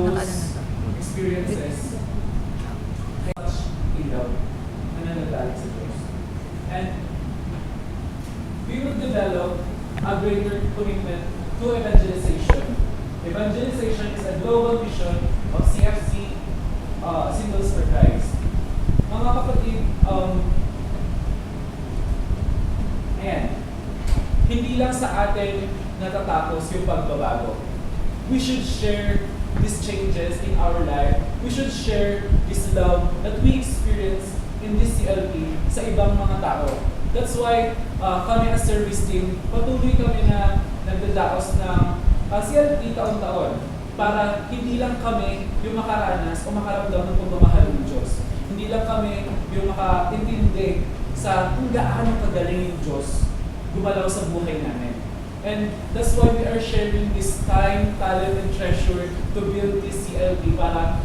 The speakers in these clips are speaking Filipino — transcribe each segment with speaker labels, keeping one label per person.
Speaker 1: those experiences much in love na nananalig sa Diyos. And we will develop a greater commitment to evangelization. Evangelization is a global mission of CFC Singles for Christ. Mga kapatid, ayan, hindi lang sa atin natatapos yung pagbabago. We should share these changes in our life. We should share this love that we experience in this CLP sa ibang mga tao. That's why kami as service team, patuloy kami na nagdadaos ng CLP taon-taon para hindi lang kami yung makaranas o makaramdam ng pagmamahal ng Diyos. Hindi lang kami yung makaintindi sa kung gaano kagaling yung Diyos gumalaw sa buhay namin. And that's why we are sharing this time, talent, and treasure to build this CLP para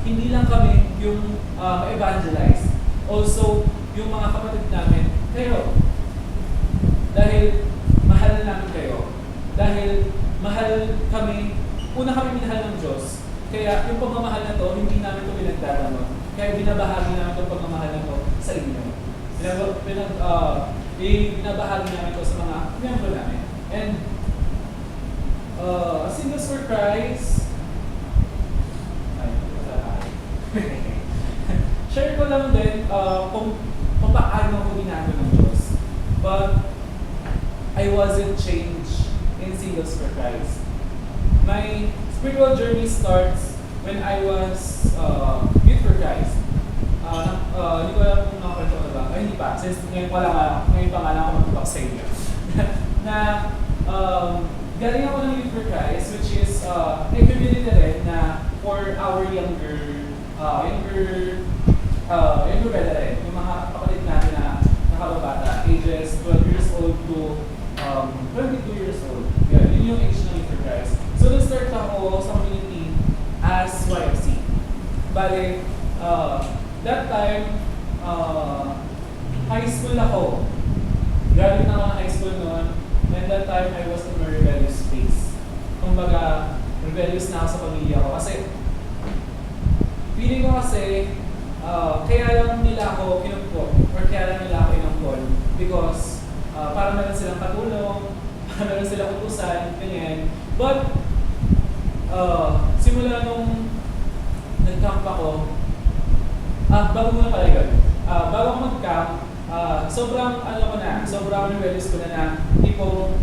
Speaker 1: hindi lang kami yung evangelize. Also, yung mga kapatid namin, kayo. Dahil mahal namin kayo. Dahil mahal kami, una kami minahal ng Diyos. Kaya yung pagmamahal na to, hindi namin ito pinagdadamot. Kaya binabahagi namin itong pagmamahal na to sa inyo. Binabahagi namin ito sa mga miyembro namin. And Singles for Christ, share ko lang din kung paano ako ginagawa ng Diyos. But I wasn't changed in Singles for Christ. My spiritual journey starts when I was Youth for Christ. Hindi ko alam kung nakakwento ko na ba. Ay, hindi pa. Since ngayon pa nga lang ako magtutulak sa inyo. Na galing ako ng Youth for Christ, which is a community rin na for our younger brethren, yung mga kapatid natin na nakababata, ages 12 years old to 22 years old. Yun yung age ng Youth for Christ. So, nag-start ako sa community as YFC. Bale, that time, high school ako. Graduate na ako ng high school noon. And that time, I was in a rebellious phase. Kumbaga, rebellious na ako sa pamilya ko. Kasi, feeling ko kasi, kaya lang nila ako kinumpot or kaya lang nila ako inampon because para meron silang katulong, para meron silang utusan, ganyan. But, simula nung nag-camp ako, bago muna pala yun. Bago ako mag-camp, sobrang rebellious ko na tipong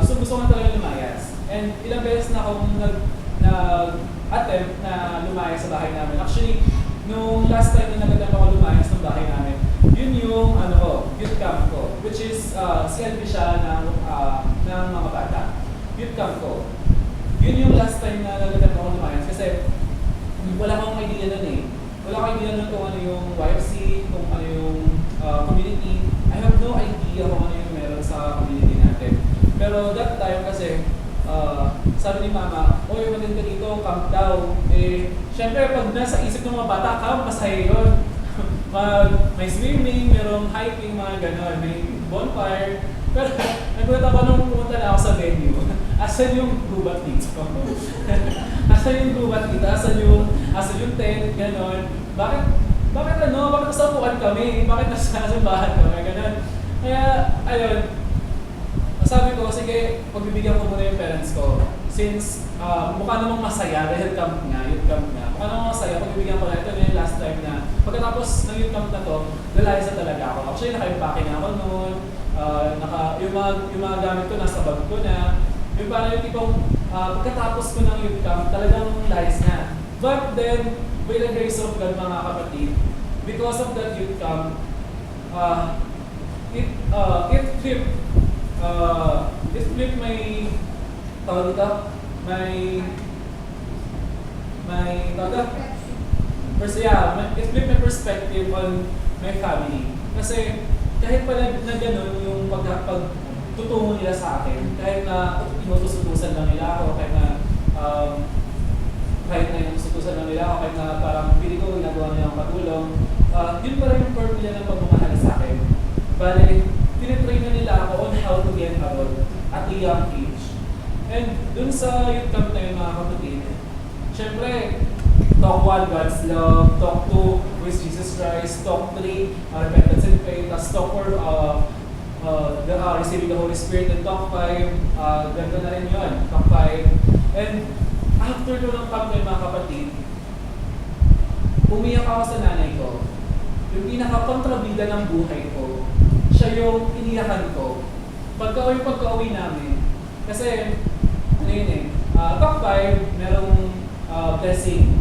Speaker 1: gusto ko talaga lumayas. And ilang beses na akong nag-attempt na lumayas sa bahay namin. Actually, nung last time na nag-attempt ako lumayas ng bahay namin, yun yung youth camp ko, which is CLB siya ng mga bata. Youth camp ko. Yun yung last time na nag-attempt ako lumayas kasi wala akong idea nun eh. Wala akong idea nun kung ano yung YFC, kung ano yung community. I have no idea kung ano yung meron sa community natin. Pero that time kasi, sabi ni Mama, oy, maganda dito, camp daw. Syempre, pag nasa isip ng mga bata, camp, masaya yun. May swimming, merong hiking, mga gano'n, may bonfire. Pero nagulat ako nung pumunta na ako sa venue. Asan yung gubat dito? Asan yung gubat dito? Asan yung tent? Gano'n. Bakit nasa upuan kami? Bakit nasa bahan kami? Gano'n. Kaya, ayun. Sabi ko, sige, pagbibigyan ko muna yung parents ko. Since mukha namang masaya, dahil camp nga, youth camp nga. Mukha namang masaya, pagbibigyan ko na ito na yung last time na pagkatapos ng youth camp na to, lalayas na talaga ako. Actually, naka-impake na ako noon. Yung mga gamit ko, nasa bag ko na. Yung parang yung tipong pagkatapos ko ng youth camp, talagang layas na. But then, by the grace of God, mga kapatid, because of that youth camp, it flipped my it flipped my perspective on my family. Kasi kahit pala na gano'n yung pagtutungo nila sa akin, kahit na inutusutusan lang nila ako, kahit na inutusutusan lang nila ako, kahit na parang pili ko ginagawa nila ang patulong, yun pa rin yung core nila ng pagmamahal sa akin. Bale, tinitrain na nila ako on how to get out at a young age. And dun sa youth camp na yun, mga kapatid, Syempre, talk 1, God's love. Talk 2, who is Jesus Christ. Talk 3, repentance and faith. Tapos talk 4, receiving the Holy Spirit. And talk 5, ganda na rin yun. Talk 5. And after ko ng talk mga kapatid, umiyak ako sa nanay ko. Yung pinaka-kontrabida ng buhay ko, siya yung iniyakan ko. Pagka-uwi namin, kasi, ano yun eh, talk 5, merong blessing.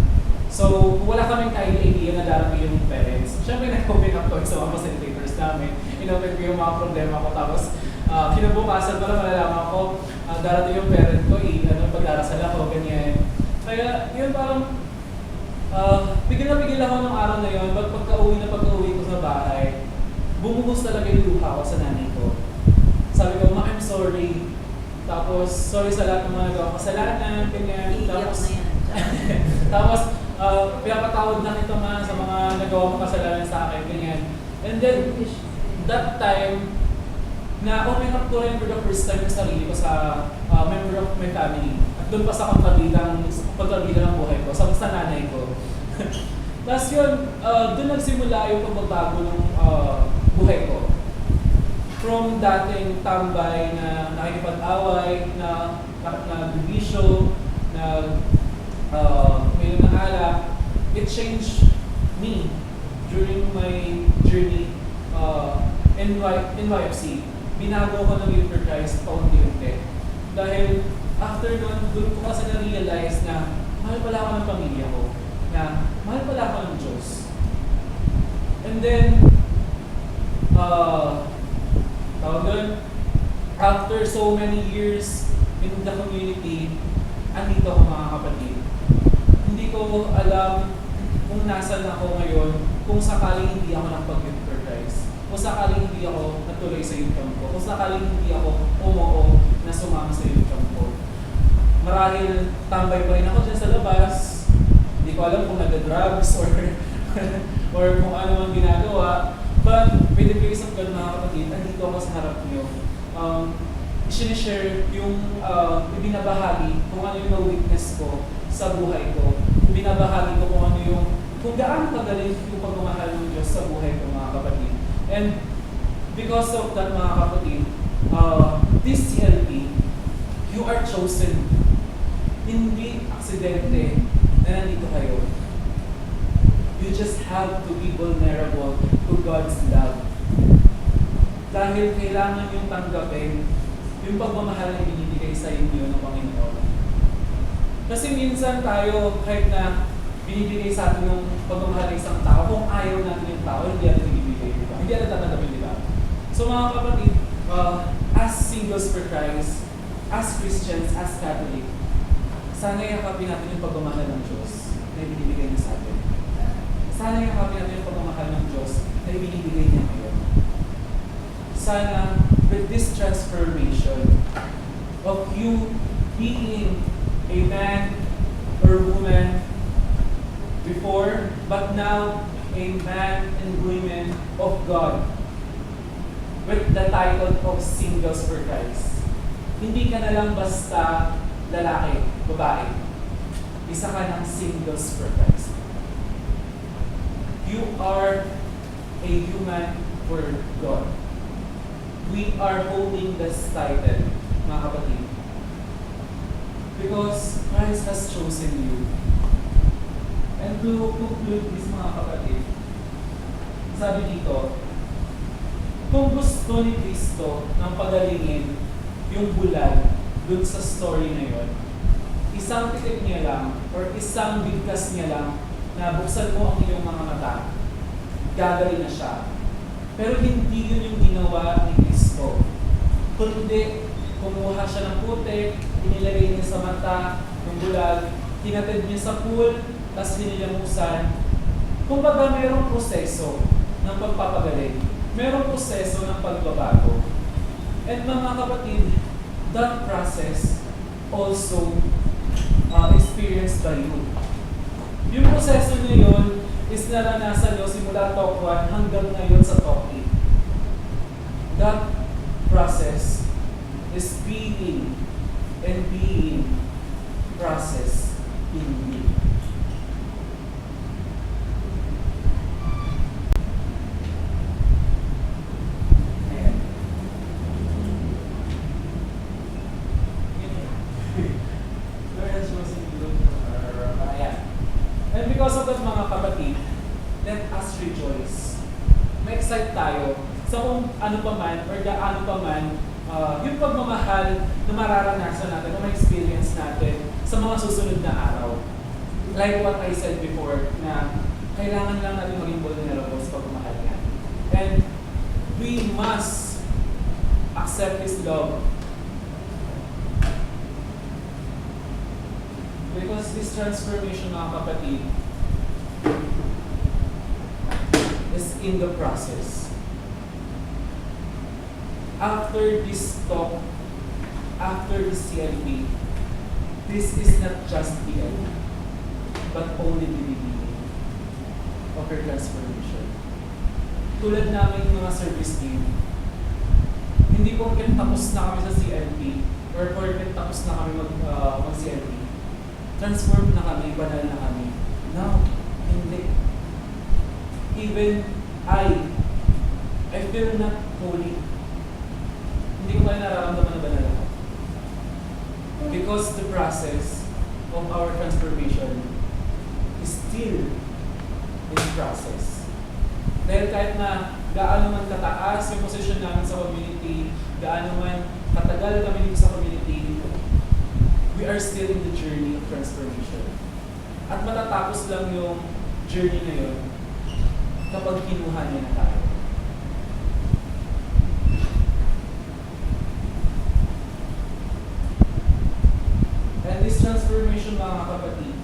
Speaker 1: So, wala kaming idea na darating yung parents. Siyempre, nag-open up ko sa mga facilitators namin. In-open ko yung mga problema ko. Tapos, kinabukasan ko lang malalaman ko, darating yung parent ko, pagdarasal ako, ganyan. Kaya, yun parang, pigil na pigil ako ng araw na yun. Pagka-uwi ko sa bahay, bumuhos talaga yung luha ko sa nanay ko. Sabi ko, Ma, I'm sorry. Tapos, sorry sa lahat ng mga nagawa kasalanan, ganyan. Tapos, tapos, pinapatawad na kita man sa mga nagawa mong kasalanan sa akin, ganyan. And then, that time, na-open up ko rin for the first time yung sarili ko sa member of my family. At doon pa sa kontrabida ng buhay ko, sa nanay ko. Tapos yun, doon nagsimula yung pagbabago ng buhay ko. From dating tambay na nakikipag-away, na bibisyo, na ngayon na alak, it changed me during my journey in YFC. Binago ko ng Youth for Christ paunti-unti. Dahil after nun, doon ko kasi na-realize na mahal pala ako ng pamilya ko, na mahal pala ako ng Diyos. And then, tawag doon, after so many years in the community, andito ako mga kapatid. Hindi ko alam kung nasan ako ngayon, kung sakaling hindi ako nagpag-Youth for Christ. Kung sakaling hindi ako natuloy sa youth camp ko. Kung sakaling hindi ako umuo na sumama sa youth camp ko. Marahil tambay pa rin ako dyan sa labas. Hindi ko alam kung nag-drugs or kung ano ang ginagawa. But with the grace of God mga kapatid, andito ako sa harap niyo. I-share yung ibinabahagi kung ano yung na-witness ko sa buhay ko. Ibinabahagi ko kung gaano kagaling yung pagmamahal ng Diyos sa buhay ko mga kapatid. And because of that mga kapatid, this CLP, you are chosen. Hindi aksidente na nandito kayo. You just have to be vulnerable to God's love. Dahil kailangan yung tanggapin yung pagmamahal na ibinibigay sa inyo ng Panginoon. Kasi minsan tayo, kahit na binibigay sa atin yung pagmamahal ng isang tao, kung ayaw natin yung tao, hindi natin ibibigay, di ba? Hindi natin tatanggapin, di ba? So mga kapatid, as singles for Christ, as Christians, as Catholic, sana yakapin natin yung pagmamahal ng Diyos na ibinibigay niya sa atin. Sana yakapin natin yung pagmamahal ng Diyos na ibinibigay niya ngayon. Sana, with this transformation of you being a man or woman before, but now a man and woman of God with the title of Singles for Christ. Hindi ka na lang basta lalaki, babae. Isa ka ng Singles for Christ. You are a human for God. We are holding this title, mga kapatid. Because Christ has chosen you. And to conclude this, mga kapatid, sabi dito, kung gusto ni Kristo ng pagalingin yung bulag dun sa story na yun, isang titik niya lang or isang bigkas niya lang na buksan mo ang iyong mga mata, gagaling na siya. Pero hindi yun yung ginawa ni Kristo. Kundi, kumuha siya ng putik, inilagay niya sa mata ng bulag, tinatid niya sa pool, tapos hinilamusan. Kumbaga, mayroong proseso ng pagpapagaling. Mayroong proseso ng pagbabago. And mga kapatid, that process also experienced by you. Yung proseso niyo yun is naranasan nyo simula talk 1 hanggang ngayon sa talk 8. That process is being process Hindi. Ayan. Whereas was in ayan. And because of that, mga kapatid, let us rejoice. Ma-excite tayo sa kung ano pa man or gaano pa man yung pagmamahal na mararanasan natin, na ma-experience natin sa mga susunod na araw. Like what I said before, na kailangan lang natin maging vulnerable sa pagmamahal niya. And we must accept His love. Because this transformation, mga kapatid, is in the process. After this talk, after this CLB, this is not just the end, but only the beginning of your transformation. Tulad namin mga service team, hindi porket tapos na kami sa CLB, or porket tapos na kami mag-CLB, transform na kami, banal na kami. No, hindi. Even I feel not holy. Hindi ko pa nararamdaman na banal ako. Because the process of our transformation is still in process. Dahil kahit na gaano man kataas yung posisyon namin sa community, gaano man katagal kami dito sa community, we are still in the journey of transformation. At matatapos lang yung journey na yun kapag kinuha niya na tayo. And this transformation, mga kapatid,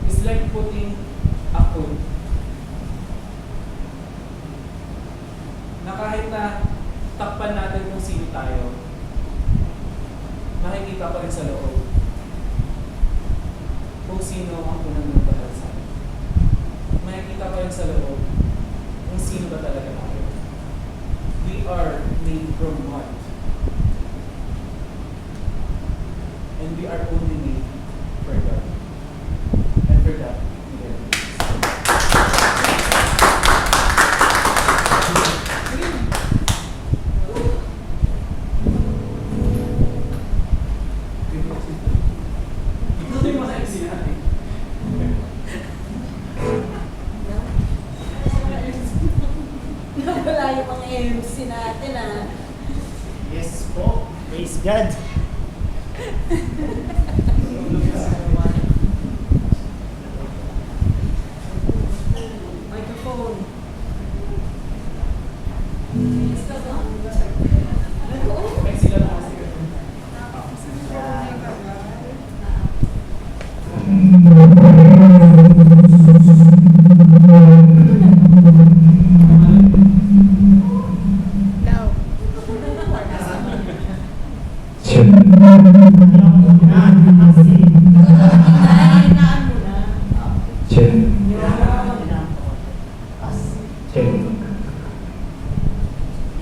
Speaker 1: is like putting a coat na kahit na takpan natin kung sino tayo, makikita pa rin sa loob kung sino ang unang nagpahal sa atin. Makikita pa rin sa loob kung sino ba talaga tayo. We are made from mud. And we are only made for God. And for that, we are made. Ito yung mga sinabi.
Speaker 2: Nawala yung mga MC natin ah.
Speaker 3: Yes po. Praise God.
Speaker 2: Microphone.
Speaker 1: May sila na kasi.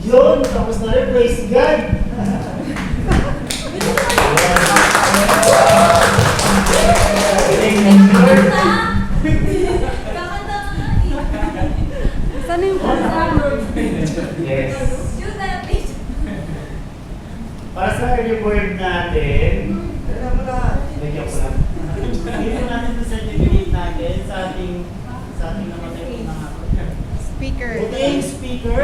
Speaker 3: Yun, tapos na rin. Praise God.
Speaker 2: Sana yung
Speaker 3: Yes.
Speaker 2: Shoot that bitch.
Speaker 3: Para sa early word natin, lagyan ko lang. Dito natin sa certificate natin sa ating namatay po na ako.
Speaker 4: Speaker.
Speaker 3: Puting speaker,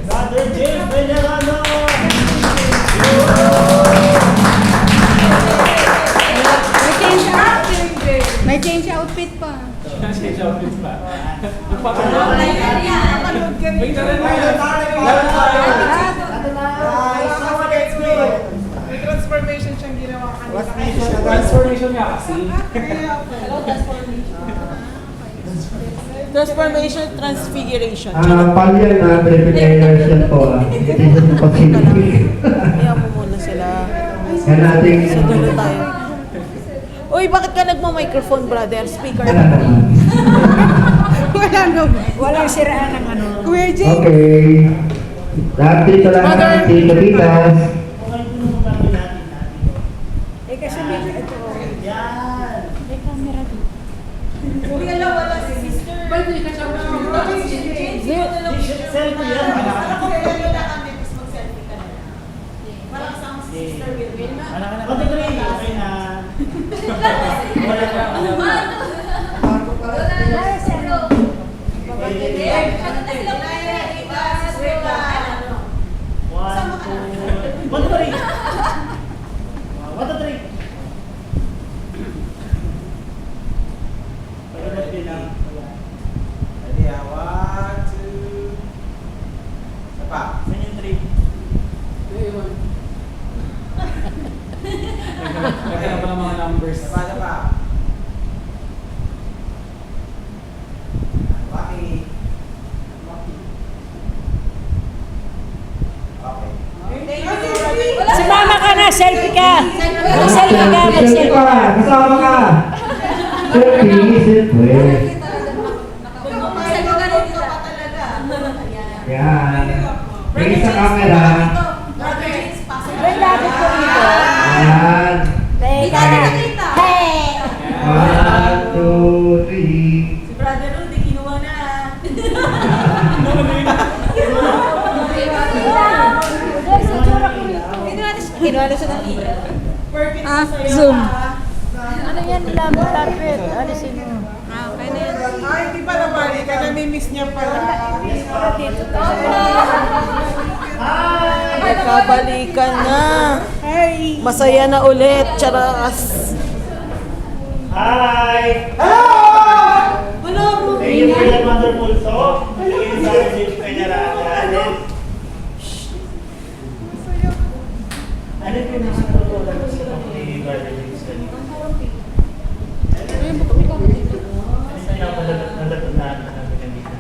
Speaker 3: Brother James Venerano!
Speaker 4: May change outfit pa.
Speaker 1: Change outfits pa. Wait,
Speaker 5: May transformation siyang ginawa kanina.
Speaker 1: transformation nga kasi.
Speaker 2: Transformation, transfiguration.
Speaker 6: Palya na preparation po. Hindi sa pagsinig.
Speaker 2: Kaya mo muna sila.
Speaker 6: Yan natin.
Speaker 2: Sa dulo tayo. Uy, bakit ka nagmo-microphone, brother? Speaker.
Speaker 6: Ano naman?
Speaker 4: Wala no.
Speaker 5: Walang siraan ng ano.
Speaker 4: Kuya Jay.
Speaker 6: Okay. Lahat dito lang, dito titas.
Speaker 3: Okay, ito naman kami natin.
Speaker 5: Eh kasi medyo ito.
Speaker 3: Yan.
Speaker 4: May camera dito.
Speaker 2: Kuya lang, wala si sister.
Speaker 3: Selfie yan.
Speaker 2: Kaya na kami, tapos mag-selfie ka na lang. Walang sang sister Wilwin na.
Speaker 3: Pati ko rin, okay na. Wala ka. One, two, one, three. One, two, three. Pagkakas din lang.
Speaker 7: Ready, 1, 2. Sapa.
Speaker 3: Saan yung three?
Speaker 1: Nagkaroon pa ng mga numbers.
Speaker 7: Sapa, sapa. Waki. Okay.
Speaker 5: Sumama ka na, selfie ka. Mag-selfie ka,
Speaker 6: Selfie
Speaker 5: mag-selfie
Speaker 6: ka,
Speaker 5: ka.
Speaker 6: kasama ka. Selfie, siyempre. Yan. May isa camera.
Speaker 5: May lapit ko dito.
Speaker 6: Yan.
Speaker 5: Teka. Hey!
Speaker 6: 1, 2, 3.
Speaker 2: Si Brother Rudy, kinuha na. Kinuha na siya ng ilaw. Perfect
Speaker 4: Ah,
Speaker 2: sa sa'yo,
Speaker 4: zoom.
Speaker 2: ah.
Speaker 5: Ano yan? Lapit. Alisin mo.
Speaker 4: Ah, okay na yan.
Speaker 5: Ay, hindi pa nabalik ka. Nami-miss niya pala.
Speaker 3: Hi!
Speaker 2: Nagkabalikan na.
Speaker 5: Hey!
Speaker 2: Masaya na ulit. Charas.
Speaker 3: Hi!
Speaker 2: Wala,
Speaker 3: Thank you for that wonderful song. Naging sa akin yung pinaralan. Ano yung pinakatulog ko sa ni Brother James kanina? Ano yung napalatunan na kami kanina?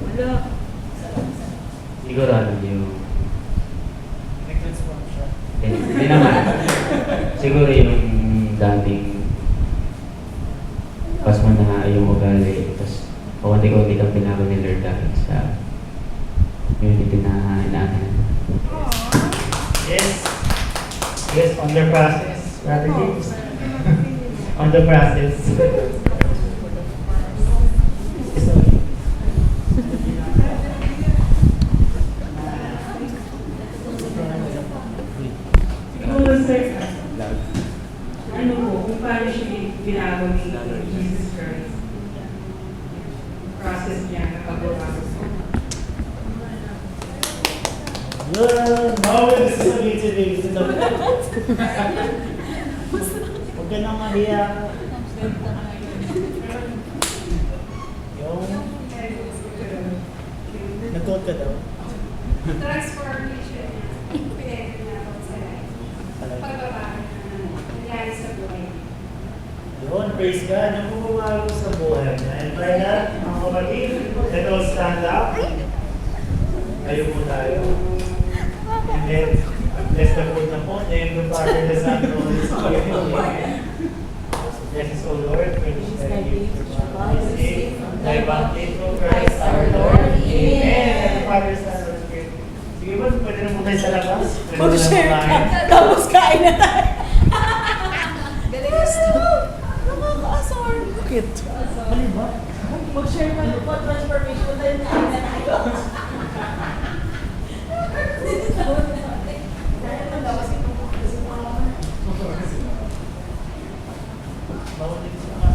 Speaker 3: Wala.
Speaker 8: Sigurado yung...
Speaker 1: Nag-transform siya.
Speaker 8: Hindi naman. Siguro yung dating pas mo na yung ugali, tapos pakunti-kunti kang binago ni Lord dahil sa community na inaamin.
Speaker 3: Yes. Yes, on the process. Brother James. On the process.
Speaker 9: Siguro sir, ano po, kung paano siya binago ni Jesus Christ. Process niya na pagbabago sa
Speaker 3: Yun! Bawal gusto sabihin si James. Huwag ka nang mahiya. Yung... Nag-quote ka daw?
Speaker 9: transformation niya, pinag-inabaw sa life. Pagbabago na nangyari sa buhay.
Speaker 3: Yun, praise God. Ang pumabago sa buhay niya. And by that, mga kapatid, let us stand up. Tayo po tayo. And then, bless the food na po. Name the Father, the Son, the Holy Spirit. Amen. Bless us, O Lord, for this thy gift, thy baptism of Christ our Lord. Amen. And the Father, Son, Holy Spirit. Sige ba, pwede na po tayo sa labas? Pwede na
Speaker 2: Mag-share ka.
Speaker 3: kumain.
Speaker 2: Tapos kain na tayo. Galing gusto. Nakaka-asar. Bakit?
Speaker 3: Mali ba?
Speaker 2: Mag-share ka ng transformation tayo na kain na tayo.
Speaker 3: Bawal din sa mga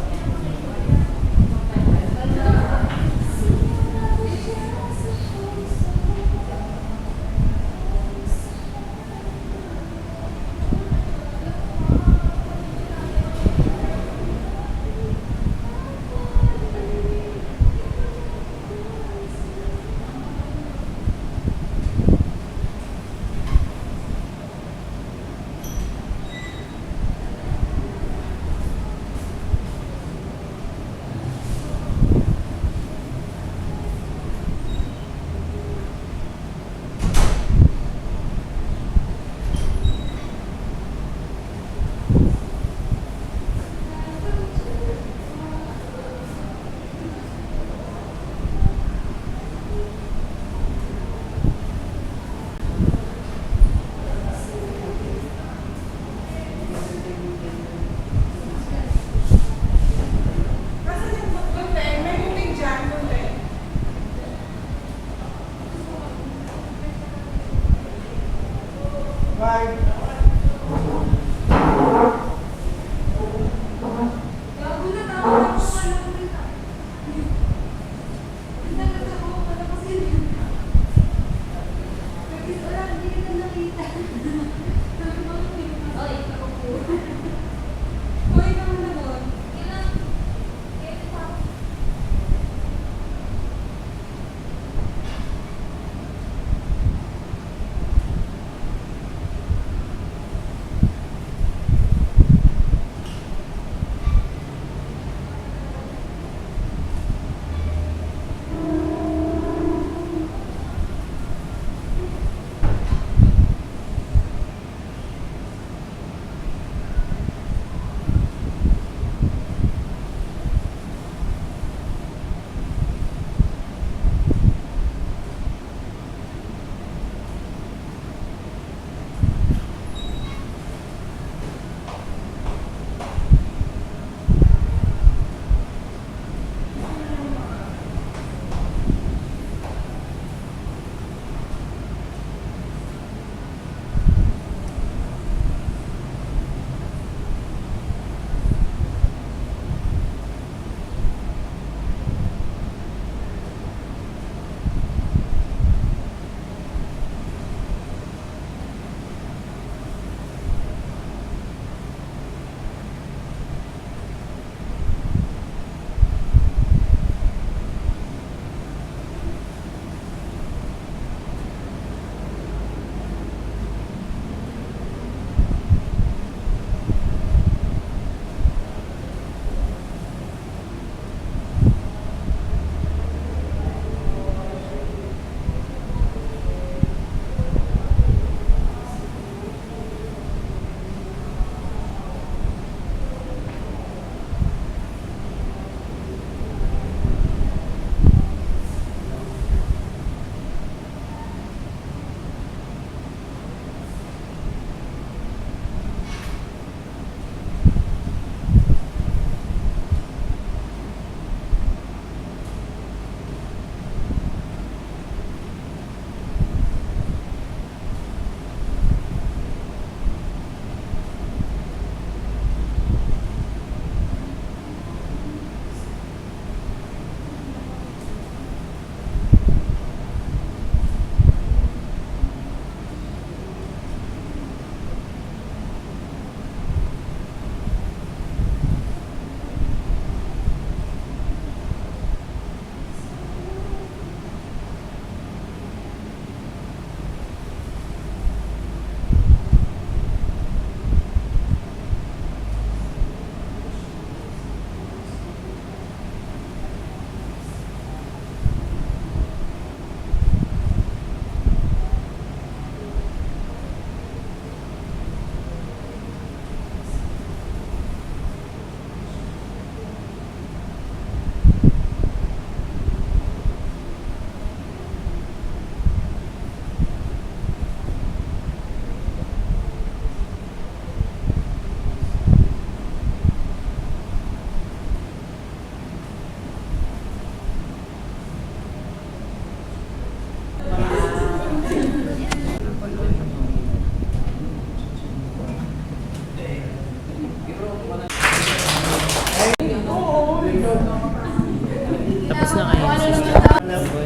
Speaker 4: Tapos na kayo.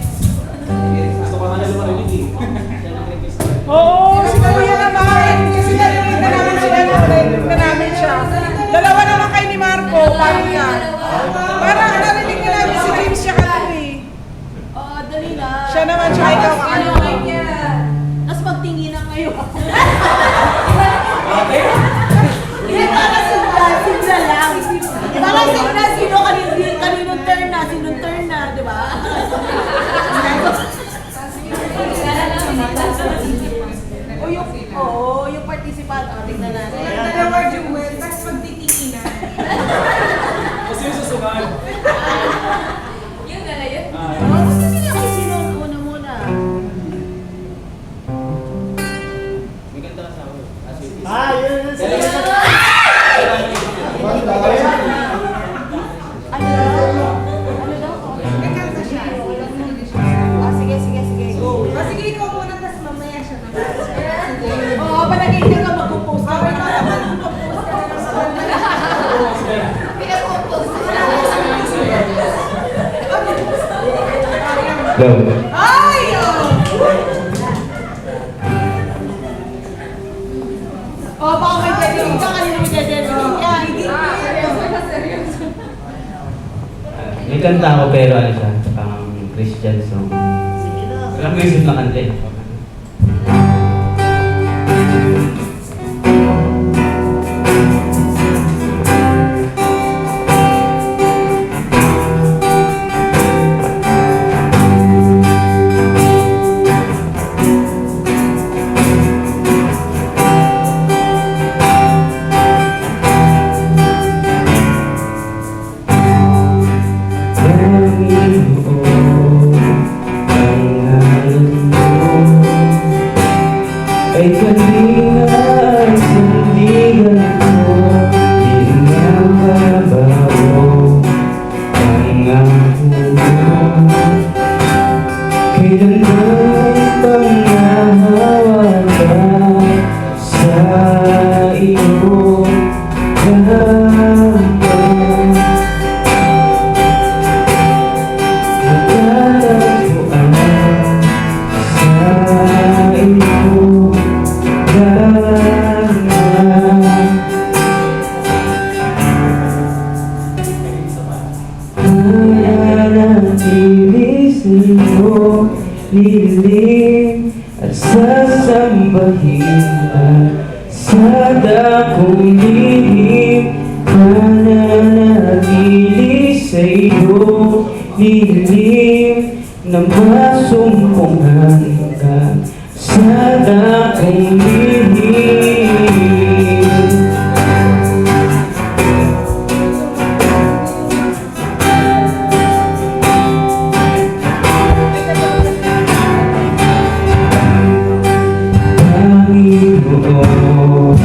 Speaker 1: Gusto ko nga na lumarinig eh.
Speaker 5: Oo, si Kuya naman. Kasi narinig na namin siya. Narinig na namin siya. Dalawa naman kay ni Marco. Parang yan. Parang narinig na namin si James siya katuloy.
Speaker 2: Oo, dali na.
Speaker 5: Siya naman siya ikaw.
Speaker 2: Ano kaya? Tapos magtingin na kayo.
Speaker 1: Okay?
Speaker 2: Hindi, parang sigla lang. Parang sigla, sino kaninong turn na, sinong turn na, di ba? yung participant, tingnan natin.
Speaker 5: Dalawa Jewel, tapos magtitingin na.
Speaker 1: Kasi yung susunod.
Speaker 2: Yun na yun.
Speaker 1: Ah,
Speaker 2: Gusto nila kay sino muna.
Speaker 7: May ganda ka sa ako.
Speaker 3: Yun na sila.
Speaker 2: Ano daw?
Speaker 5: May kanta siya.
Speaker 2: Sige, go.
Speaker 5: Sige, ikaw muna, tapos mamaya siya na.
Speaker 2: Oo, palagay ka mag-compose ka.
Speaker 5: Okay, ikaw naman mag-compose ka na sa kanya.
Speaker 8: Go.
Speaker 5: Ay!
Speaker 2: Baka may dedinig ka, kanina may dedinig yan.
Speaker 5: Seryoso.
Speaker 8: May kanta ako pero ano siya, pang Christian song.
Speaker 3: Sige na.
Speaker 8: Alam mo yung na kanta eh. Ay kalinga sandigan ko, di na mabago ang ako mo. Kailan mo'y panghahawakan sa iyong hanggang matatagpuan sa iyong lilim at sasambahin at sa dakong lihim nananatili sa iyo lilim na masumpungan ka sa dakong lihim. Panginoon,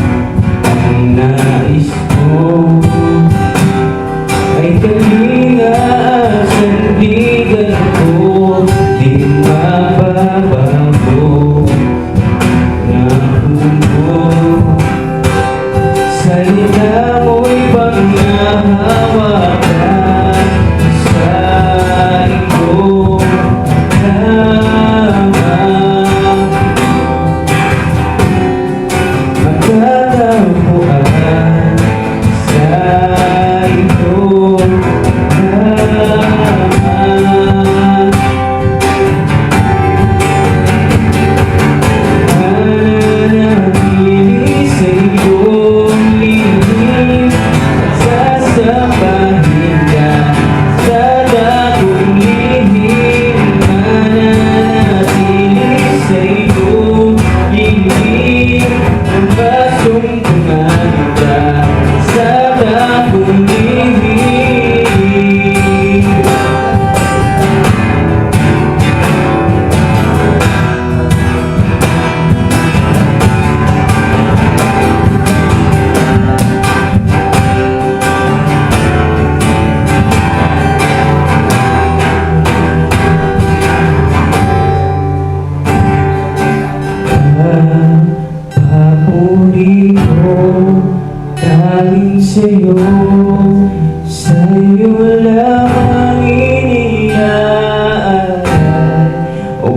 Speaker 8: ang nais ko ay kalinga sandigan ko, di mababago na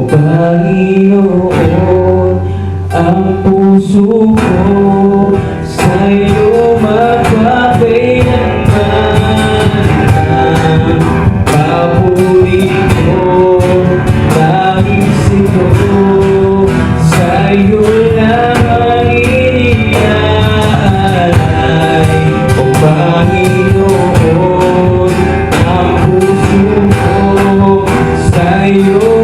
Speaker 8: Panginoon, ang puso ko sa'yo magpapailanman. Papuri ko, langis ito, sa'yo lang ang iniaalay. O Panginoon, ang puso ko sa'yo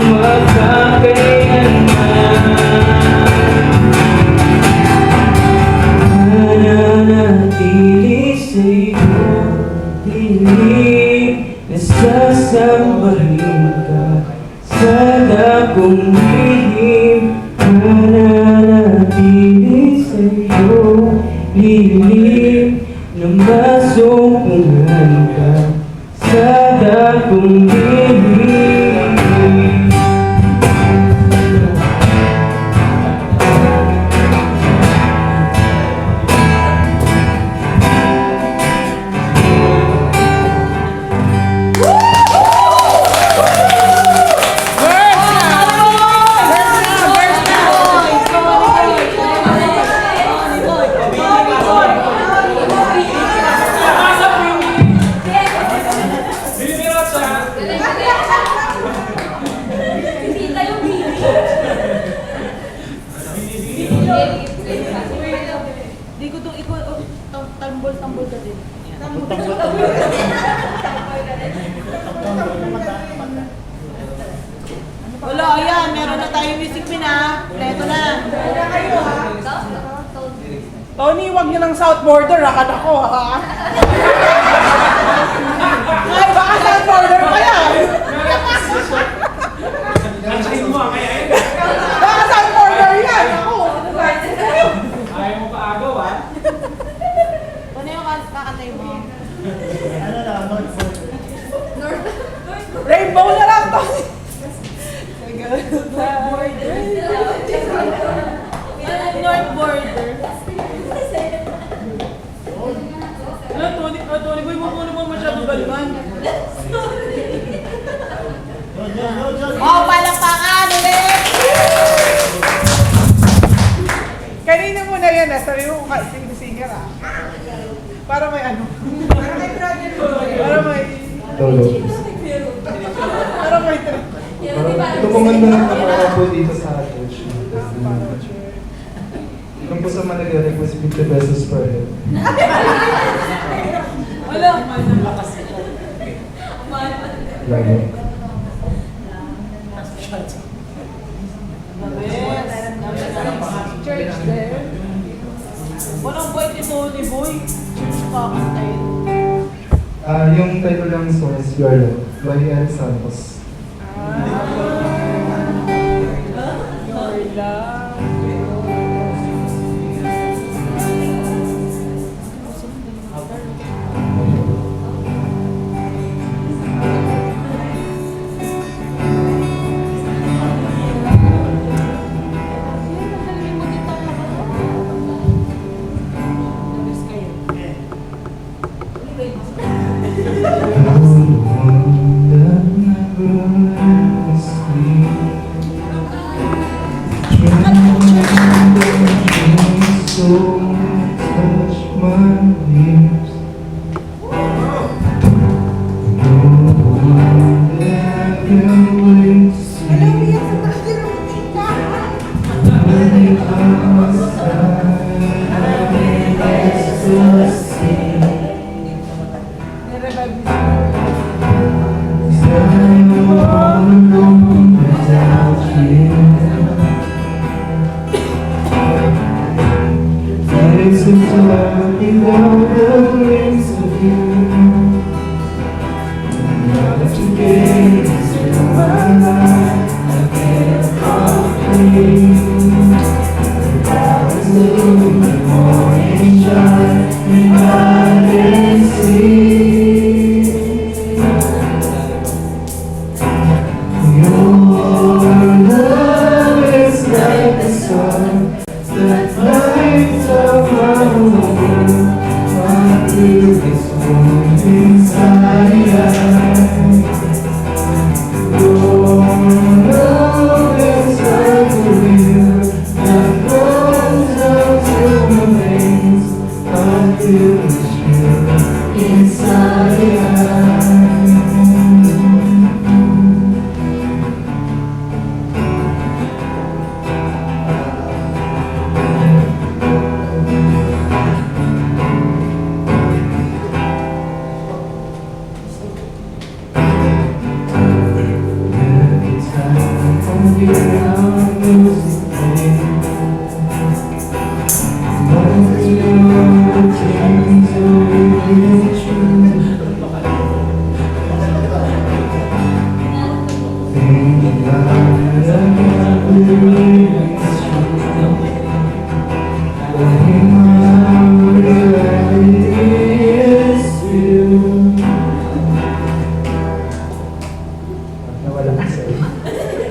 Speaker 8: mananatili sa'yo, hiling nasasambahin ka sa dakong lihim. Mananatili sa'yo, hiling na masumpungan ka sa dakong lihim.
Speaker 2: Di ko itong tambol ka din. Wala, ayan, meron na tayong music pin ha. Pleto na.
Speaker 5: Tony, wag niyo ng South Border, akan ako, ha? Ay, baka South Border pa yan! Baka South Border yan! Ako!
Speaker 1: Ayaw mo pa agaw, ha?
Speaker 2: Ano yung kakantay mo?
Speaker 3: Ano na,
Speaker 5: Rainbow na lang, Tony!
Speaker 2: North Border.
Speaker 5: Ano, Tony, boy, mo naman masyado galman.
Speaker 2: Oh, palakpakan ulit!
Speaker 5: Kanina mo na yan, sabi mo kung singer, ah. Para may ano. Para may...
Speaker 6: Lolo.
Speaker 5: Para may...
Speaker 6: Ito po man na nakakara po dito sa church. Kung po sa Manila, request 50 pesos per head.
Speaker 2: Wala.
Speaker 6: Lalo.
Speaker 2: Church there. Walang boy ni Tony Boy. Church kakantayin.
Speaker 6: Yung title ng song is Your Love by Eric Santos. Your love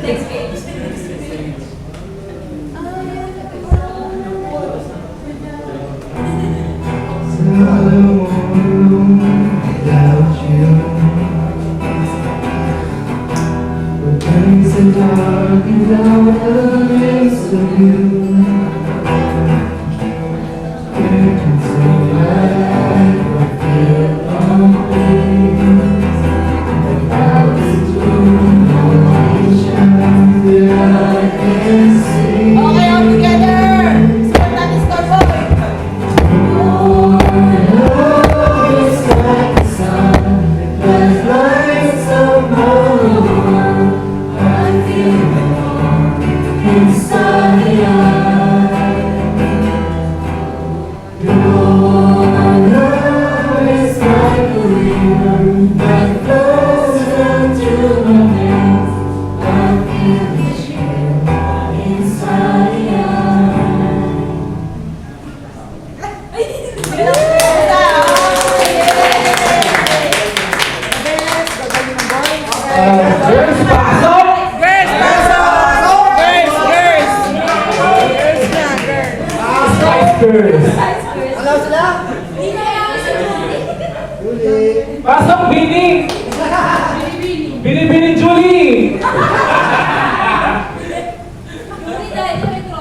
Speaker 2: Next page. Okay, all together. Support natin scoreboard.
Speaker 5: Girls, pasok! Girls! Girls na, girls.
Speaker 1: Pasok, Bini! Bini, Julie!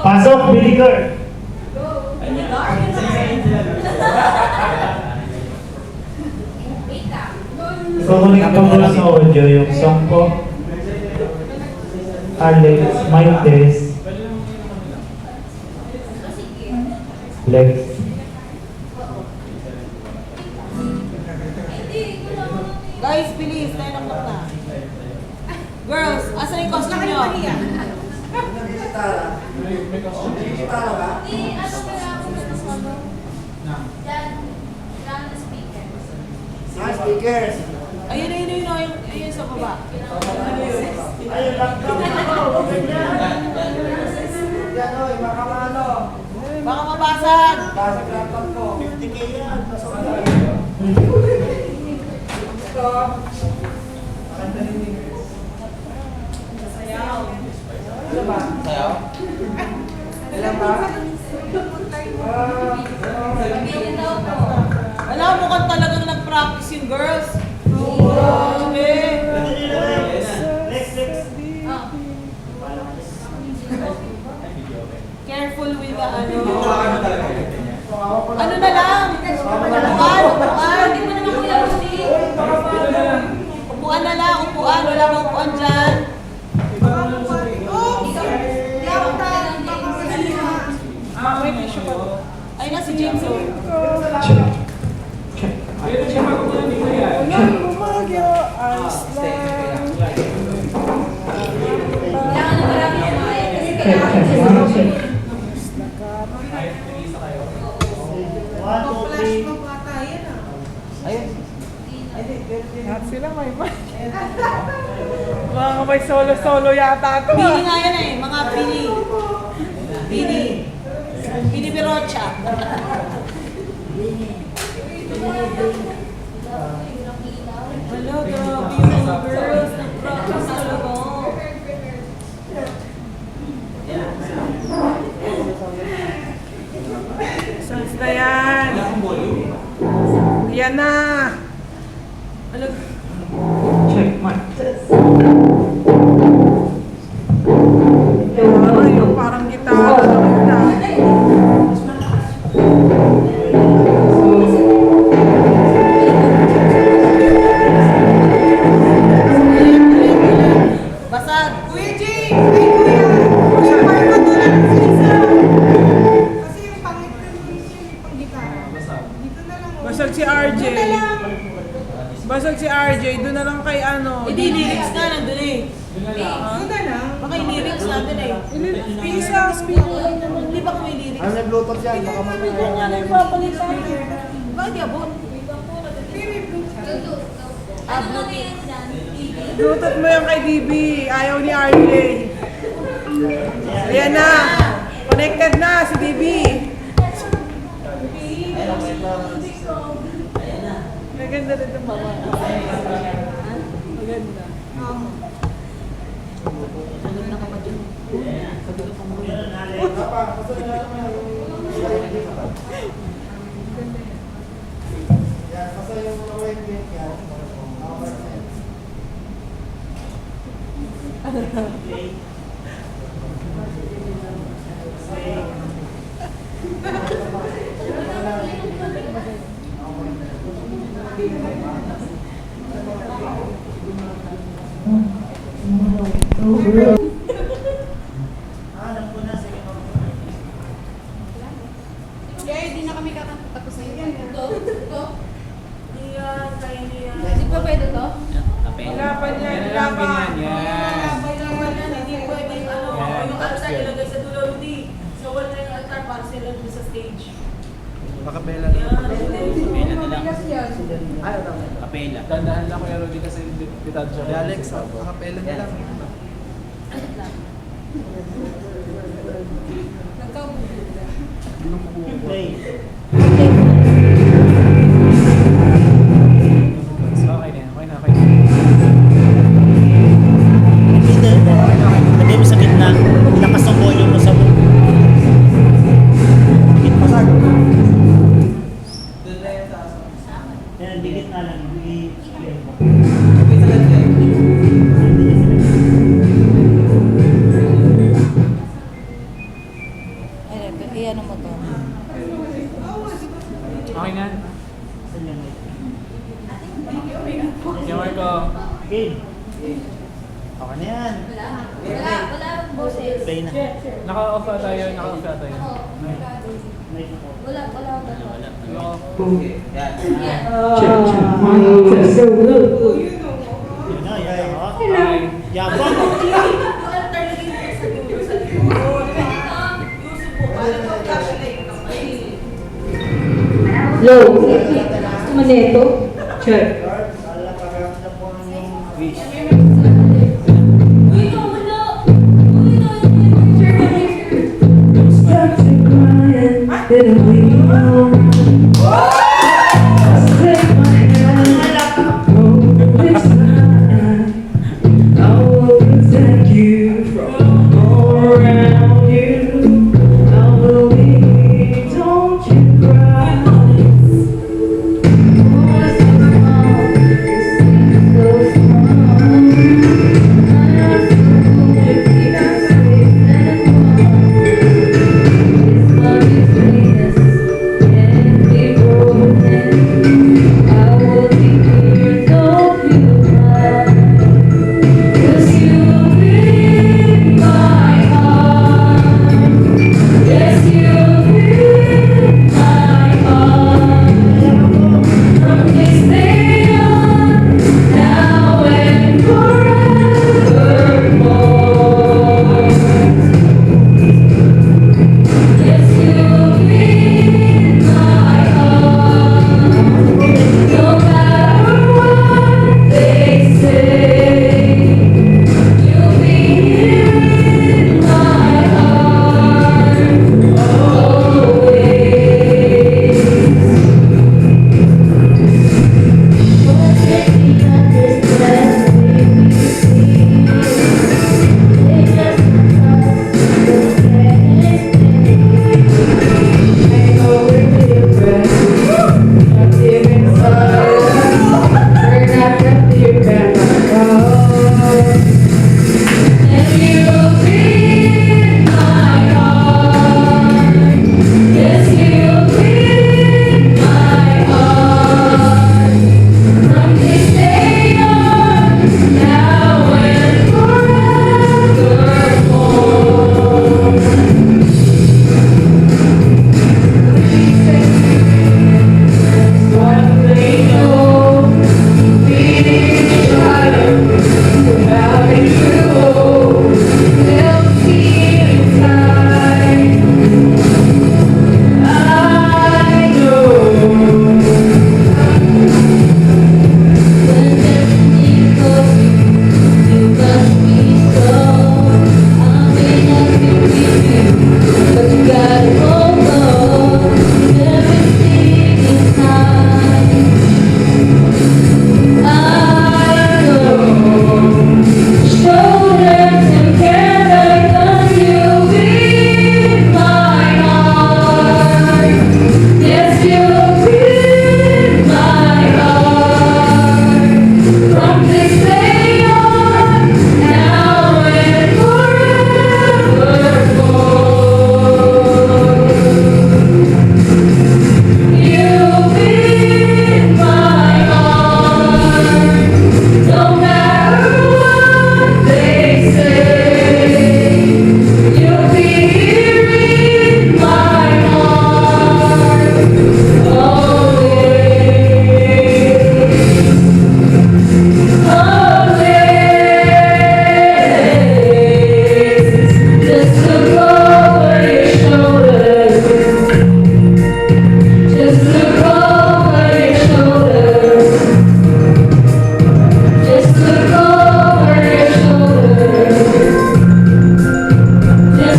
Speaker 3: Pasok, Billy Girl. Kukunin ko muna sa audio yung song ko. Alex, Maites, Lex.
Speaker 2: Guys, bilis. 9 o'clock na. Girls, asan yung costume nyo? Ayun sa baba.
Speaker 3: Ayun lang daw.
Speaker 2: Baka mabasag.
Speaker 3: 50K yan.
Speaker 2: Wala, mukhang talagang nag-practice yung girls. Grabe. Careful with the ano. Ano na lang? Upuan. Upuan na lang, upuan. Wala bang upuan dyan? Ay na si James.
Speaker 5: Bumagyo, ayos lang. Lahat sila may mga may solo-solo yata ito.
Speaker 2: Pili nga yan eh, mga pili. Pili Birocha. Wala, grabe yung mga girls. Nag-practice talaga.
Speaker 5: Sans na yan. Yan na.
Speaker 6: Check mic.
Speaker 5: Yung parang gitara na.
Speaker 2: Basag.
Speaker 5: Kuya Jay! Ay, kuya! Kuya, parang matulad sa isa. Kasi yung pangit ko yung pang-gitara. Dito na lang. Basag si RJ. Basag si RJ. Doon na lang kay ano.
Speaker 2: Hindi, lyrics nga nandun eh.
Speaker 5: Doon na lang.
Speaker 2: Baka yung lyrics nandun eh.
Speaker 5: Pisa, speak.
Speaker 2: Di ba kung may lyrics?
Speaker 6: Ano nag-bluetooth yan? Baka
Speaker 2: Hindi ko nga na ipapalitan. Bakit yabon?
Speaker 5: Bluetooth mo yung kay DB. Ayaw ni RJ. Ayan na. Connected na si DB. Maganda rin itong baba. Maganda.
Speaker 2: Maganda ka pa dyan.
Speaker 3: Alam ko na, sige mo.
Speaker 4: Kaya hindi na kami kakatapos sa iyo.
Speaker 2: Niyan, kaya niyan.
Speaker 4: Di ba pwede to?
Speaker 5: Wala pa niya.
Speaker 1: Yan
Speaker 5: Wala
Speaker 1: lang,
Speaker 5: pa.
Speaker 1: ganyan, yan.
Speaker 2: Hindi pwede, ano,
Speaker 1: Yan,
Speaker 2: yung
Speaker 1: that's
Speaker 2: altar
Speaker 1: good.
Speaker 2: ilagay sa dulo, Rudy. So, wala na yung altar para sila dun sa stage.
Speaker 6: Makapela
Speaker 2: Yan.
Speaker 7: Kapela na lang.
Speaker 6: Ayaw naman.
Speaker 7: Kapela.
Speaker 1: Dandahan lang Kuya Rudy kasi bitad siya.
Speaker 6: Alex, makapela na lang.
Speaker 3: Play.
Speaker 1: Okay na yan, okay na, okay na.
Speaker 3: Lagay mo sa gitna. Lakas ng volume mo sa buong. Pasag. Yan, di gitna lang. I-explain mo.
Speaker 2: Iyan mo to.
Speaker 1: Okay na.
Speaker 3: Saan yan?
Speaker 1: Yung Marco.
Speaker 3: Game. Okay na yan.
Speaker 4: Wala boses.
Speaker 3: Play na.
Speaker 1: Naka-off na tayo, naka-off na tayo.
Speaker 3: Mic mo.
Speaker 4: Wala.
Speaker 1: Naka-off.
Speaker 3: Yun na, yan.
Speaker 1: Okay.
Speaker 3: Yabang.
Speaker 2: Yung altar lagay mo sa dulo, sa dulo. Yusuf po, alam mo, flashlight.
Speaker 10: Hello. Gusto mo neto? Check.
Speaker 3: Wish.
Speaker 4: Uy, wala.
Speaker 10: Started crying, then we know. Take my hand, oh, this time I will protect you from all around you. I will be, don't you cry. Yeah.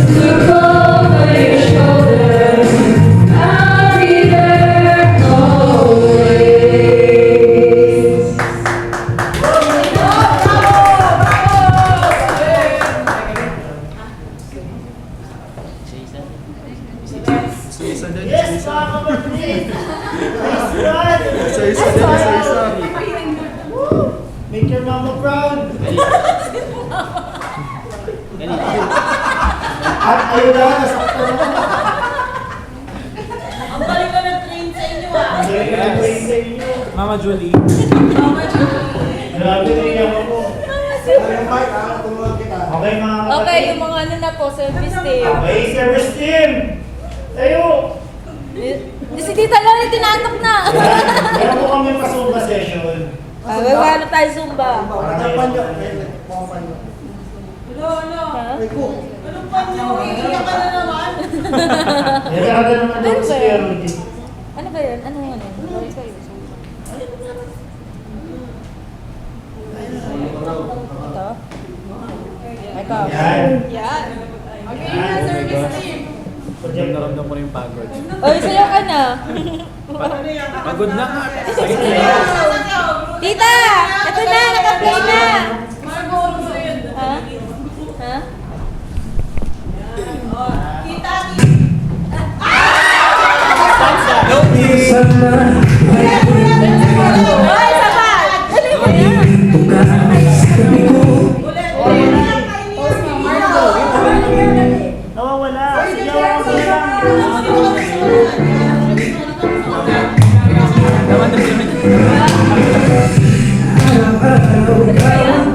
Speaker 10: Look over your shoulder. I'll be there always.
Speaker 3: Yes, mga kapatid! Nice run! Woo! Make your mama proud! At ayun na, nasakto na.
Speaker 2: Ang balik ka ng train sa inyo ah.
Speaker 3: Ang galing ka ng train sa inyo.
Speaker 1: Mama Julie.
Speaker 3: Grabe na iyak ako. Okay mga kapatid.
Speaker 4: Okay, yung mga ano na po, service team.
Speaker 3: Okay, service team! Tayo!
Speaker 4: Si Tita Loli, tinatok na.
Speaker 3: Meron po kami pa-Zumba session.
Speaker 4: Gagawa na tayo Zumba.
Speaker 2: Anong pa niyo? Iiyak ka na naman.
Speaker 3: Nagkakada naman daw si Kuya Rudy.
Speaker 4: Ano ba yan? Ano yan? Sorry kayo. Ito? Ito.
Speaker 3: Yan.
Speaker 4: Yan.
Speaker 3: Okay na, service team.
Speaker 1: Naramdam ko na yung pagod.
Speaker 4: Oy, sayo ka na.
Speaker 1: Pagod na nga.
Speaker 4: Tita! Ito na, naka-play na. Ha? Ha? Oy, sapat! Dali mo na.
Speaker 3: Nawawala. Sige, nawawala.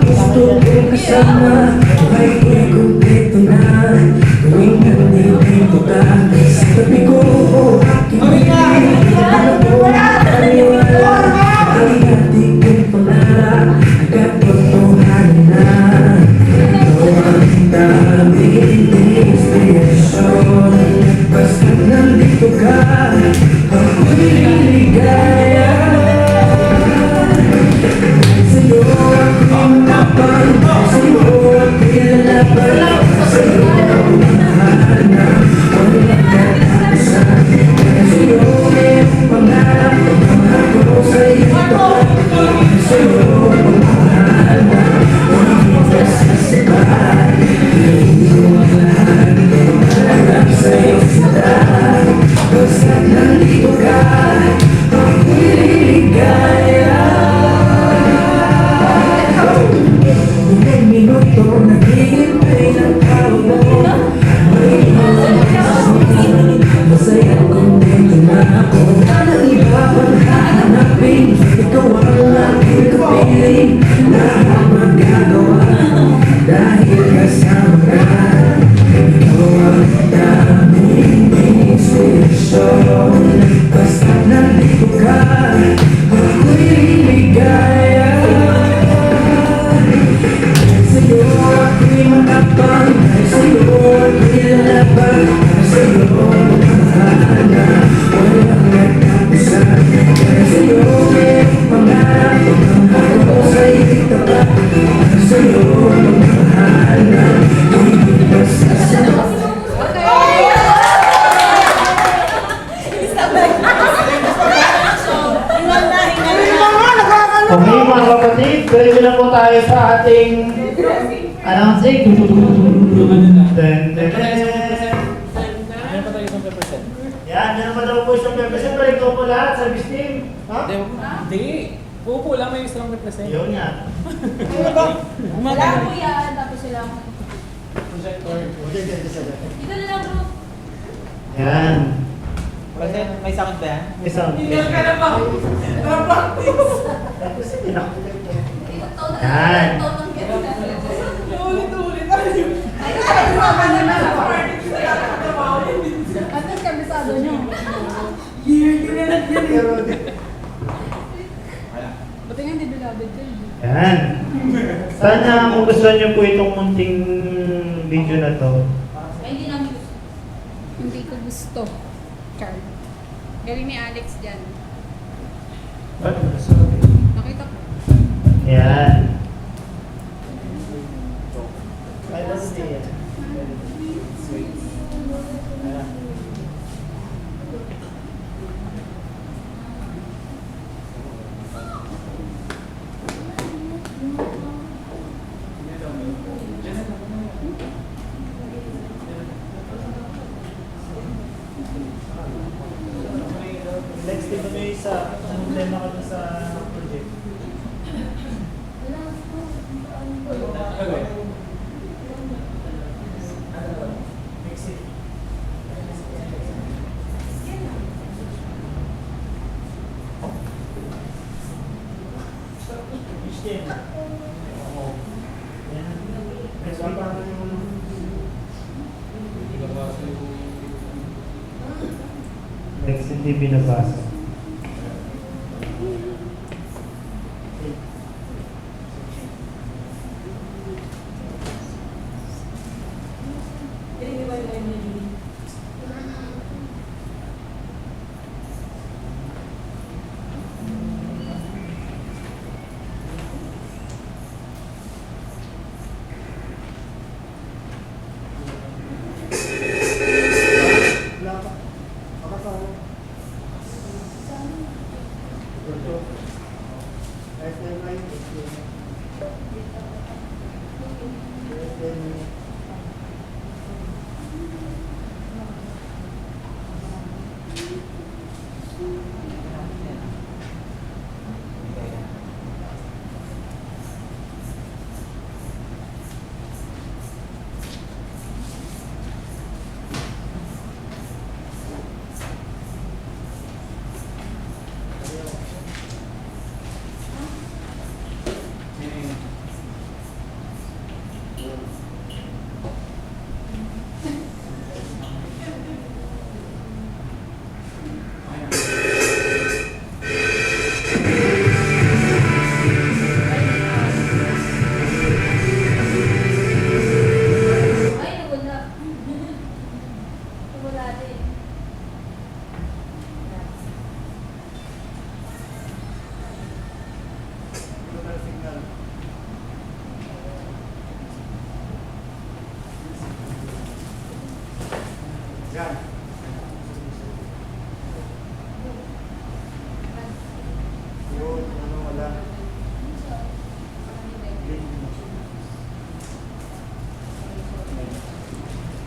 Speaker 10: Gusto ko kasama, buhay ko'y kumpleto na. Tuwing nandito ka sa tabi ko, aking ano mo, paniwala. Ang ating pangarap, nagkatotohanan na. Ito ang daming inspirasyon. Basta't nandito ka, ako'y liligaya. Sa'yo ako'y matapang, sa'yo ako'y lalaban, sa'yo ako'y mahanap, walang katapusan. Sa'yo mayroong pangarap, mahal ko sa'yo tapat. Sa'yo ako'y mahanap, walang iwas na sabat. Iyong ang lahat, mahanap sa'yo sila. Basta't nandito ka, ako'y liligaya. Ilang minuto naghihintay ng tawag mo. May masaya kung dito na ako. Anong iba pang hahanapin? Ikaw ang aking kapiling. Lahat magagawa dahil kasama ka. Ikaw ang daming inspirasyon. Basta't nandito ka, ako'y liligaya. Sa'yo ako'y matapang, sa'yo ako'y lalaban, sa'yo mahanap, walang nagtapusan. Sa'yo mayroong pangarap, mahal ko sa'yo tapat. Sa'yo mahanap, hindi basta sapat.
Speaker 3: Okay mga kapatid, pwede na po tayo sa ating announcing. Ten, ten, ten.
Speaker 1: Ano pa tayo sa percent?
Speaker 3: Yan, yan naman daw po isang represent. Pero ikaw po lahat, service team. Ha?
Speaker 1: Hindi. Pupo lang may strong represent.
Speaker 3: Yun nga.
Speaker 4: Wala po yan. Tapos sila.
Speaker 1: Projector.
Speaker 4: Dito na lang bro.
Speaker 3: Yan.
Speaker 7: May sakit ba yan?
Speaker 3: May sound.
Speaker 5: Ilang ka na ba? Na-practice.
Speaker 3: Yan.
Speaker 5: Ulit-ulit.
Speaker 4: At least kabisado nyo. Buti nga hindi bilabid yun.
Speaker 3: Yan. Sana kung gusto niyo po itong munting video na to,
Speaker 4: Ay, hindi namin gusto. Hindi ko gusto. Carl. Galing ni Alex dyan. Nakita ko.
Speaker 3: yan. isa, anong tema ka dun sa project?
Speaker 1: Okay.
Speaker 3: Mix it. Christian. Oo. Yan. Next week. Next hindi binabasa.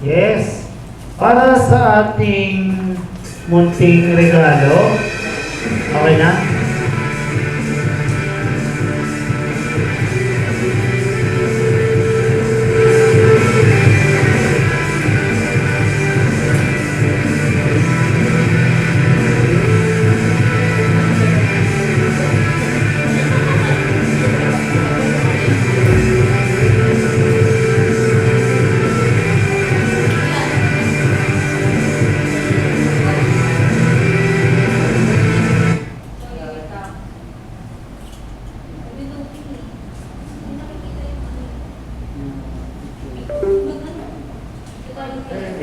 Speaker 3: Yes. Para sa ating munting regalo. Okay na?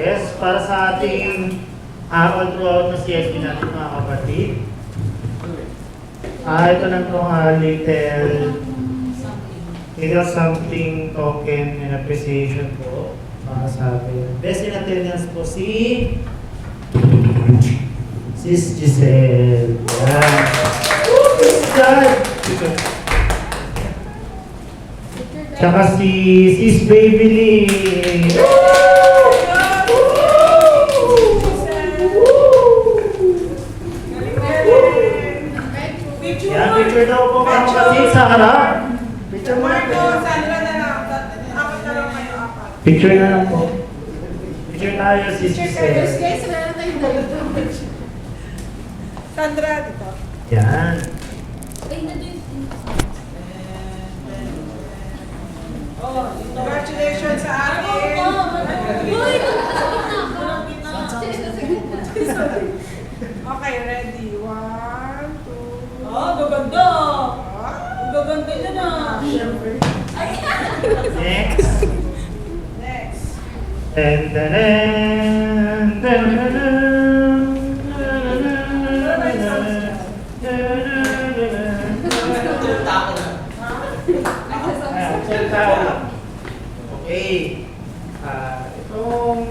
Speaker 3: Yes, para sa ating all throughout na CSP natin mga kapatid. Ito lang po little something token and appreciation po para sa atin. Best in attendance po si Sis Giselle. Yan. Sis God! Tsaka si Sis Baby Lee. Yan, picture daw po mga kapatid sa harap. Picture mo na po.
Speaker 5: Sandra na lang. Apat na lang kayo, apat.
Speaker 3: Picture na lang po. Picture tayo, Sis
Speaker 4: Guys,
Speaker 3: Giselle.
Speaker 4: wala na tayong dalawa.
Speaker 5: Sandra, dito.
Speaker 3: Yan.
Speaker 5: Congratulations sa akin. Okay, ready. 1, 2.
Speaker 2: Gaganda. Gaganda niya na.
Speaker 3: Next.
Speaker 5: Next.
Speaker 3: And then, okay. Itong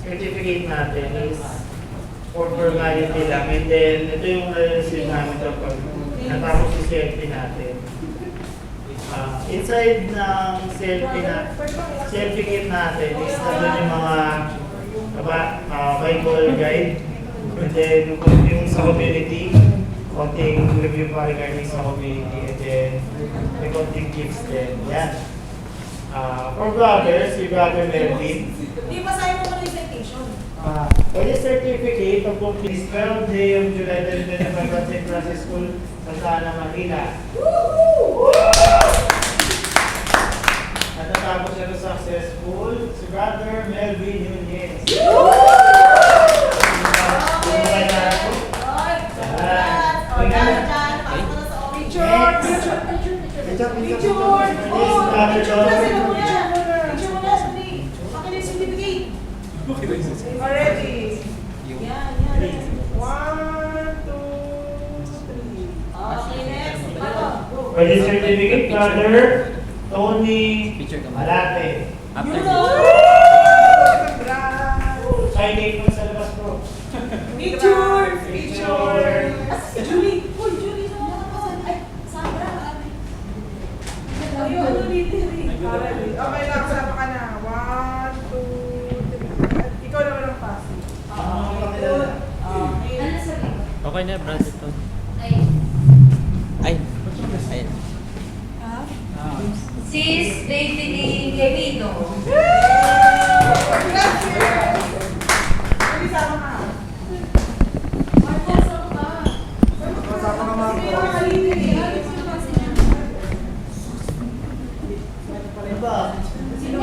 Speaker 3: certificate natin is for formality lang. And then, ito yung receive namin kapag natapos yung selfie natin. Inside ng selfie kit natin is nandun yung mga Bible guide. then yung sa community, konting review pa regarding sa community, and then may konting gifts din. Yan. For brothers, si Brother Melvin,
Speaker 2: Di ba sa'yo mo yung citation?
Speaker 3: for the certificate of complete 12th day of July 2025 at St. Francis School, Santa Ana, Manila. Natatapos siya na successful, si Brother Melvin Nunez.
Speaker 5: Already.
Speaker 2: Yan, yan.
Speaker 5: 1, 2, 3.
Speaker 2: Okay, next. Ito.
Speaker 3: For the certificate, Brother Tony Malate. Signing mo sa labas, bro.
Speaker 2: Picture!
Speaker 5: Picture!
Speaker 2: Julie! Uy, Julie! Ay, Sandra! Ayun, ano dito?
Speaker 5: Already. Okay lang, sama ka na. 1, 2, 3. Ikaw naman ang pass.
Speaker 7: Okay na, brother to. Ay. Ayun.
Speaker 10: Sis Lady ni Gavino.
Speaker 5: Hindi sama ka.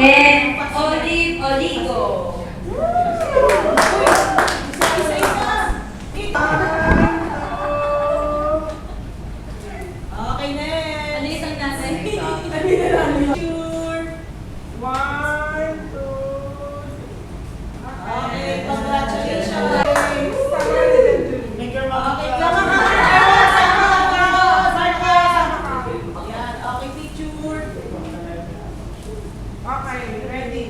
Speaker 10: And Olive Oligo.
Speaker 2: Okay, next.
Speaker 10: Ano isang natin?
Speaker 2: Picture!
Speaker 5: 1, 2,
Speaker 2: Okay, congratulations!
Speaker 3: Make your
Speaker 2: Okay,
Speaker 3: mga
Speaker 2: sama ka! Sama ka! Yan, okay, picture!
Speaker 5: Okay, ready.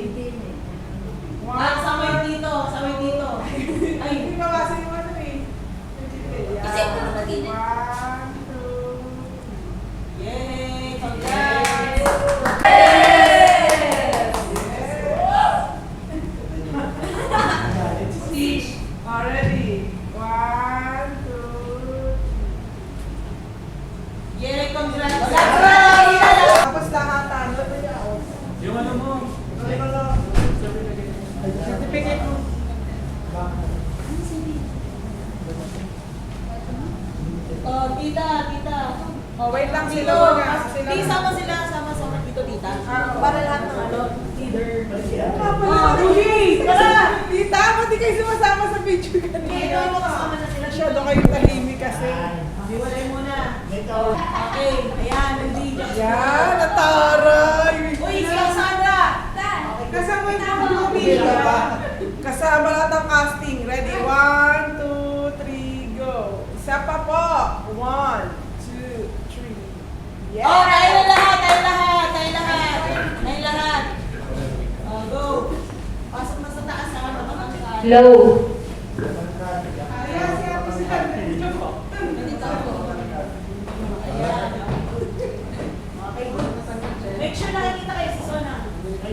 Speaker 2: Samay dito, samay dito. Ay,
Speaker 5: Hindi ba kasi yung ano eh?
Speaker 10: Kasi ito na mag-init.
Speaker 5: 1, 2,
Speaker 2: yay! Congrats!
Speaker 5: Already. 1, 2,
Speaker 2: Yay! Congrats!
Speaker 5: tapos lahatan.
Speaker 1: Yung ano mo?
Speaker 5: Certificate mo.
Speaker 2: Oh, tita, tita.
Speaker 5: Oh, wait lang
Speaker 2: Dito,
Speaker 5: sila muna.
Speaker 2: di, sama sila, sama dito, tita. Para lahat ng ano, leader.
Speaker 5: Ah, Julie!
Speaker 2: Tara!
Speaker 5: Tita, ba't di kayo sumasama sa picture
Speaker 2: Okay,
Speaker 5: kanina?
Speaker 2: ito, makasama na sila.
Speaker 5: Masyado kayo tahimik kasi.
Speaker 2: Hiwalay muna. Okay, ayan, hindi.
Speaker 5: Yan, nataray!
Speaker 2: Uy, si Sandra!
Speaker 5: Kasama yung mga pamilya. Kasama lahat ng casting. Ready? 1, 2, 3, go. Isa pa po. 1, 2, 3. Yeah!
Speaker 2: Oh, tayo na lahat, tayo lahat, tayo lahat. Tayo lahat. Oh, go. Pasok na sa taas, saka naman ang
Speaker 10: Low.